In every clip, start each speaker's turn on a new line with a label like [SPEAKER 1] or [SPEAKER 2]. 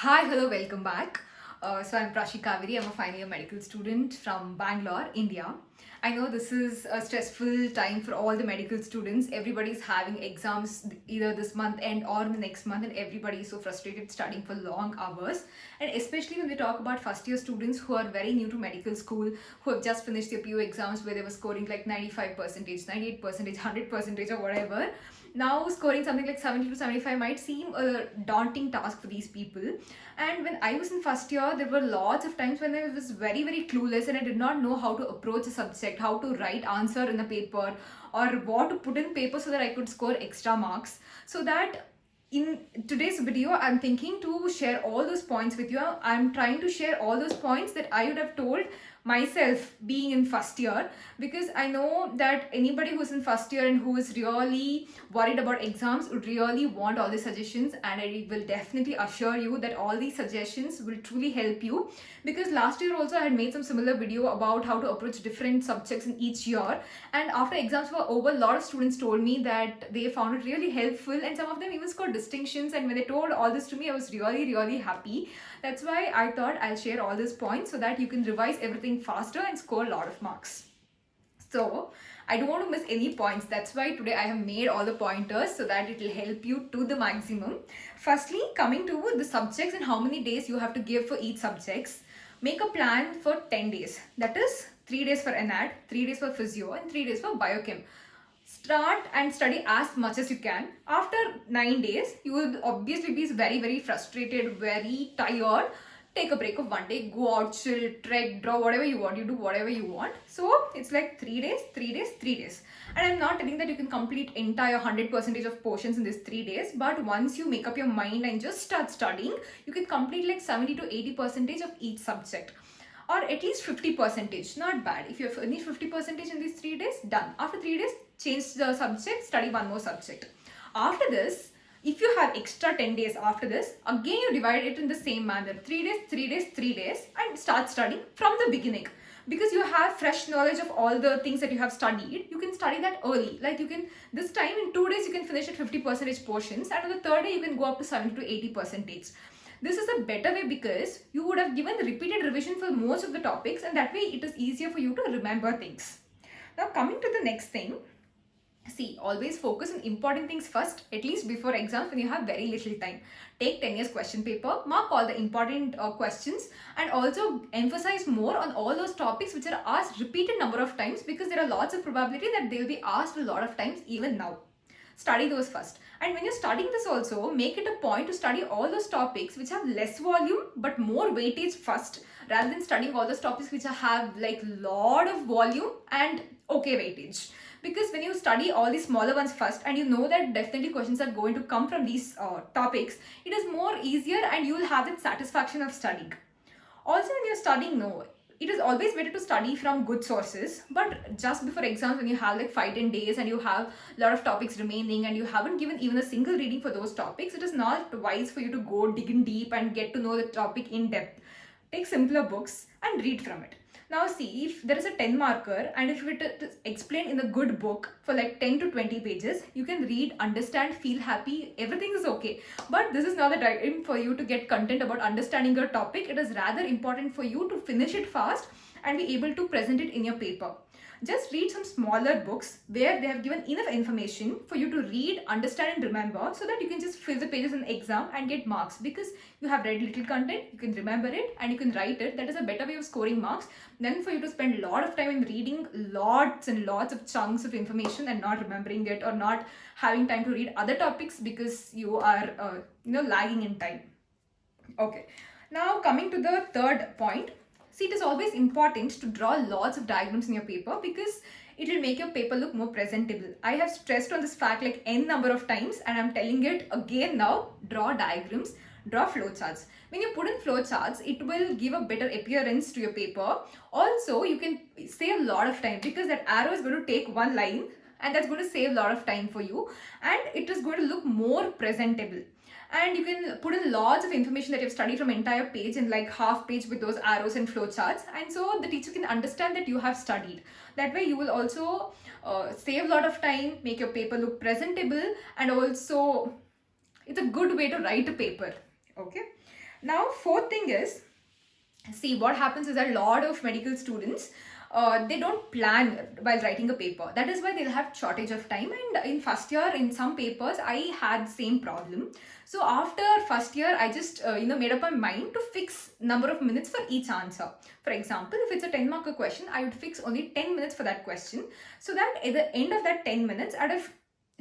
[SPEAKER 1] Hi, hello, welcome back. So I'm Prashi Kaveri. I'm a final year medical student from Bangalore, India. I know this is a stressful time for all the medical students. Everybody's having exams either this month end or in the next month, and everybody is so frustrated studying for long hours. And especially when we talk about first year students who are very new to medical school, who have just finished their PU exams where they were scoring like 95%, 98%, 100% or whatever. Now scoring something like 70 to 75 might seem a daunting task for these people. And when I was in first year, there were lots of times when I was very clueless and I did not know how to approach a subject, how to write answer in a paper, or what to put in paper so that I could score extra marks. So that in today's video, I'm thinking to share all those points with you. I'm trying to share all those points that I would have told myself being in first year, because I know that anybody who's in first year and who is really worried about exams would really want all these suggestions, and I will definitely assure you that all these suggestions will truly help you. Because last year also I had made some similar video about how to approach different subjects in each year, and after exams were over, a lot of students told me that they found it really helpful, and some of them even scored distinctions. And when they told all this to me, I was really happy. That's why I thought I'll share all these points so that you can revise everything faster and score a lot of marks. So I don't want to miss any points. That's why today I have made all the pointers so that it will help you to the maximum. Firstly, coming to the subjects and how many days you have to give for each subjects. Make a plan for 10 days. That is 3 days for anat, 3 days for physio, and 3 days for biochem. Start and study as much as you can. After 9 days, you will obviously be very frustrated, very tired. Take a break of 1 day, go out, chill, trek, draw, whatever you want. You do whatever you want. So it's like 3 days, 3 days, 3 days. And I'm not telling that you can complete entire 100% of portions in these 3 days. But once you make up your mind and just start studying, you can complete like 70 to 80% of each subject. Or at least 50%, not bad. If you have finished 50% in these 3 days, done. After 3 days, change the subject, study one more subject. After this, if you have extra 10 days after this, again you divide it in the same manner. 3 days, 3 days, 3 days, and start studying from the beginning. Because you have fresh knowledge of all the things that you have studied, you can study that early. Like you can, this time in 2 days, you can finish at 50% portions, and on the third day, you can go up to 70 to 80%. This is a better way because you would have given repeated revision for most of the topics, and that way it is easier for you to remember things. Now coming to the next thing, see, always focus on important things first, at least before exams when you have very little time. Take 10 years question paper, mark all the important questions, and also emphasize more on all those topics which are asked repeated number of times, because there are lots of probability that they will be asked a lot of times even now. Study those first. And when you're studying this also, make it a point to study all those topics which have less volume but more weightage first, rather than studying all those topics which have like lot of volume and okay weightage. Because when you study all these smaller ones first, and you know that definitely questions are going to come from these topics, it is more easier and you will have that satisfaction of studying. Also, when you're studying, no, it is always better to study from good sources. But just before exams, when you have like 5-10 days and you have a lot of topics remaining and you haven't given even a single reading for those topics, it is not wise for you to go digging deep and get to know the topic in depth. Take simpler books and read from it. Now see, if there is a 10 marker and if it is explained in a good book for like 10 to 20 pages, you can read, understand, feel happy, everything is okay. But this is not the time for you to get content about understanding your topic. It is rather important for you to finish it fast and be able to present it in your paper. Just read some smaller books where they have given enough information for you to read, understand and remember, so that you can just fill the pages in the exam and get marks. Because you have read little content, you can remember it and you can write it. That is a better way of scoring marks than for you to spend a lot of time in reading lots and lots of chunks of information and not remembering it, or not having time to read other topics because you are lagging in time. Okay, now coming to the third point. See, it is always important to draw lots of diagrams in your paper, because it will make your paper look more presentable. I have stressed on this fact like n number of times, and I'm telling it again now. Draw diagrams, draw flowcharts. When you put in flowcharts, it will give a better appearance to your paper. Also, you can save a lot of time, because that arrow is going to take one line and that's going to save a lot of time for you, and it is going to look more presentable. And you can put in lots of information that you've studied from entire page in like half page with those arrows and flowcharts, and so the teacher can understand that you have studied. That way you will also save a lot of time, make your paper look presentable, and also it's a good way to write a paper. Okay. Now, fourth thing is, see, what happens is that a lot of medical students, they don't plan while writing a paper. That is why they'll have shortage of time. And in first year, in some papers, I had same problem. So after first year, I just made up my mind to fix number of minutes for each answer. For example, if it's a 10 marker question, I would fix only 10 minutes for that question, so that at the end of that 10 minutes, I'd have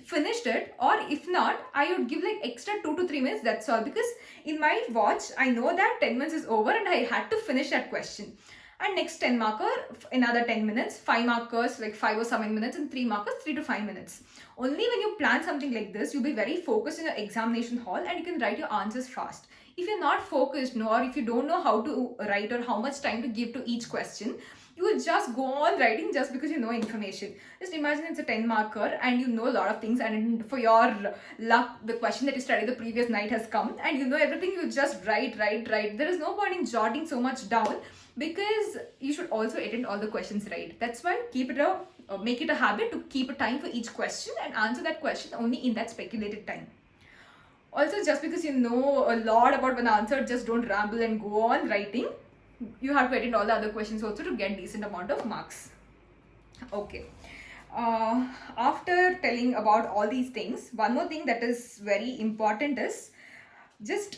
[SPEAKER 1] finished it, or if not, I would give like extra 2 to 3 minutes, that's all, because in my watch I know that 10 minutes is over and I had to finish that question. And next 10 marker, another 10 minutes, 5 markers like 5 or 7 minutes, and 3 markers 3 to 5 minutes. Only when you plan something like this, you'll be very focused in your examination hall and you can write your answers fast. If you're not focused, or if you don't know how to write or how much time to give to each question, you will just go on writing just because you know information. Just imagine it's a 10 marker and you know a lot of things, and for your luck, the question that you studied the previous night has come and you know everything. You just write. There is no point in jotting so much down, because you should also attend all the questions right. That's why make it a habit to keep a time for each question and answer that question only in that speculated time. Also, just because you know a lot about one answer, just don't ramble and go on writing. You have to attend all the other questions also to get decent amount of marks. Okay. After telling about all these things, one more thing that is very important is, just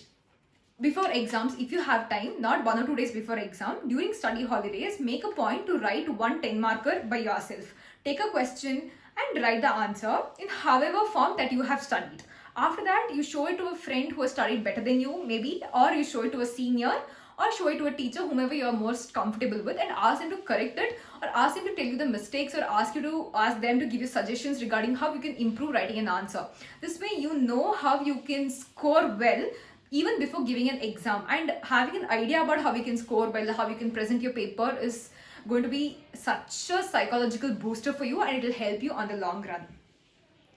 [SPEAKER 1] before exams, if you have time, not 1 or 2 days before exam, during study holidays, make a point to write one 10 marker by yourself. Take a question and write the answer in however form that you have studied. After that, you show it to a friend who has studied better than you, maybe, or you show it to a senior, or show it to a teacher, whomever you are most comfortable with, and ask them to correct it, or ask them to tell you the mistakes, or ask them to give you suggestions regarding how you can improve writing an answer. This way you know how you can score well even before giving an exam, and having an idea about how you can score well, how you can present your paper, is going to be such a psychological booster for you, and it will help you on the long run.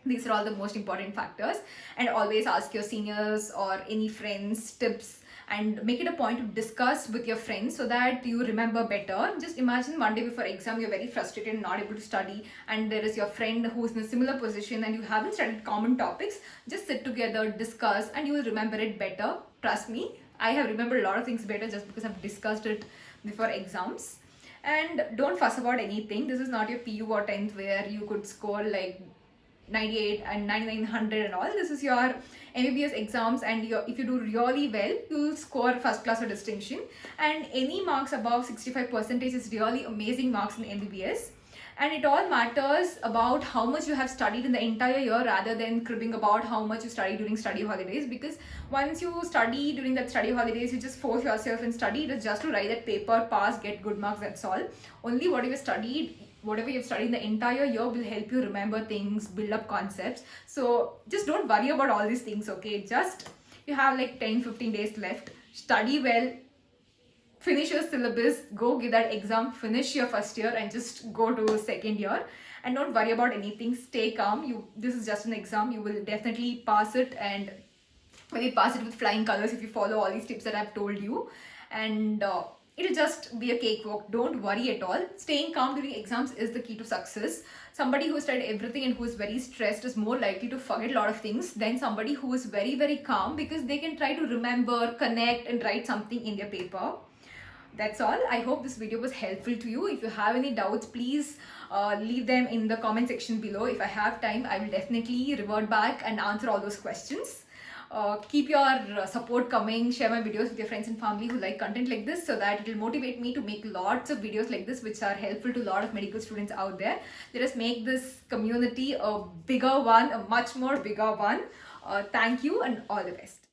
[SPEAKER 1] These are all the most important factors. And always ask your seniors or any friends tips, and make it a point to discuss with your friends so that you remember better. Just imagine one day before exam, you're very frustrated and not able to study, and there is your friend who's in a similar position and you haven't studied common topics. Just sit together, discuss, and you will remember it better. Trust me, I have remembered a lot of things better just because I've discussed it before exams. And don't fuss about anything. This is not your PU or 10th where you could score like 98 and 9900 and all. This is your MBBS exams, and if you do really well, you will score first class or distinction, and any marks above 65% is really amazing marks in MBBS. And it all matters about how much you have studied in the entire year, rather than cribbing about how much you study during study holidays, because once you study during that study holidays, you just force yourself and study. It is just to write that paper, pass, get good marks, that's all. Only whatever you've studied in the entire year will help you remember things, build up concepts. So just don't worry about all these things, okay? Just, you have like 10-15 days left. Study well, finish your syllabus, go give that exam, finish your first year, and just go to second year. And don't worry about anything. Stay calm. This is just an exam. You will definitely pass it, and maybe pass it with flying colors if you follow all these tips that I've told you. And it'll just be a cakewalk. Don't worry at all. Staying calm during exams is the key to success. Somebody who studied everything and who is very stressed is more likely to forget a lot of things than somebody who is very, very calm, because they can try to remember, connect, and write something in their paper. That's all. I hope this video was helpful to you. If you have any doubts, please leave them in the comment section below. If I have time, I will definitely revert back and answer all those questions. Keep your support coming. Share my videos with your friends and family who like content like this, so that it will motivate me to make lots of videos like this, which are helpful to a lot of medical students out there. Let us make this community a bigger one, a much more bigger one. Thank you, and all the best.